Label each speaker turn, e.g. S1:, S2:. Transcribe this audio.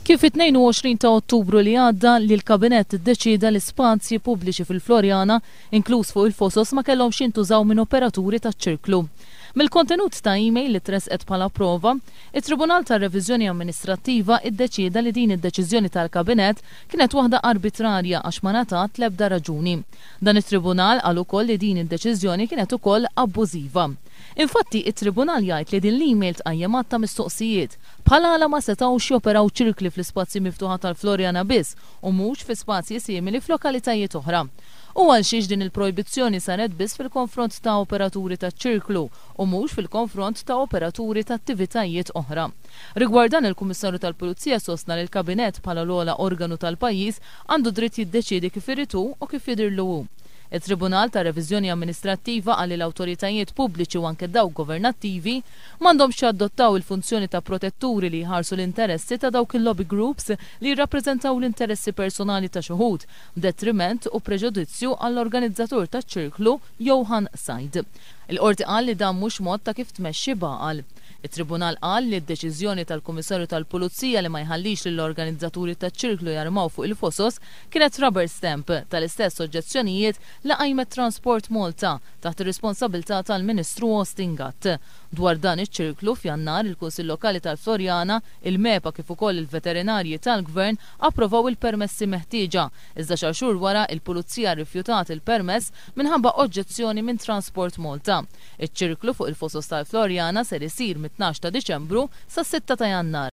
S1: Kif it-22 ta' Ottubru li għadda li l-Kabinett iddeċida l-ispazji pubbliċi fil-Florjana, inkluż fuq il-fosos, ma kellhomx jintużaw minn operaturi taċ-ċirklu. Mill-kontenut ta' email li tresqet bħala prova, it-Tribunal tar-Reviżjoni Amministrattiva iddeċida li din id-deċiżjoni tal-Kabinett kienet waħda arbitrarja għax ma ngħatat l-ebda raġuni. Dan it-Tribunal qal ukoll li din id-deċiżjoni kienet ukoll abbużiva. Infatti, it-Tribunal jgħid li din l-email tqajjemat ta' mistoqsijiet bħala ma setgħux joperaw ċirkli fl-ispazji miftuħa tal-Florjana biss u mhux fi spazji simili f'lokalitajiet oħra. U għalxiex din il-projbizzjoni saret biss fil-konfront ta' operaturi ta' ċirklu u mhux fil-konfront ta' operaturi ta' attivitajiet oħra. Rigward dan il-Kummissarju tal-Pulizija sostna li l-Kabinett bħala l-ogħla organu tal-pajjiż għandu dritt jiddeċiedi kif iritu u kif jidirlu hu. Il-Tribunal ta' Reviżjoni Amministrattiva għal l-awtoritajiet pubbliċi u anke dawk governattivi m'għandhomx jadottaw il-funzjoni ta' protetturi li jħarsu l-interessi ta' dawk il-lobby groups li jirrappreżentaw l-interessi personali ta' xi wħud b'detriment u preġudizzju għall-organizzatur taċ-ċirklu Johan Said. Il-qorti qal li dan mhux mod ta' kif tmexxi baqal. Il-Tribunal qal li d-deċiżjoni tal-Kummissarju tal-Pulizija li ma jħallix lill-organizzaturi taċ-ċirklu jarmaw fuq il-fosos kienet rubber stamp tal-istess oġġezzjonijiet li qajmet Transport Malta taħt ir-responsabilità tal-Ministru Austin Gatt. Dwar dan iċ-ċirklu f'Jannar il-Kunsill Lokali tal-Florjana, il-MEPA kif ukoll il-Veterinarji tal-Gvern approvaw il-permessi meħtieġa. Iżda xar xhur wara il-Pulizija rrifjutat il-permess minħabba oġġezzjoni minn Transport Malta. Iċ-ċirklu fuq il-fosos tal-Florjana ser isir mit-12 ta' Diċembru sa' 6 ta' Jannar.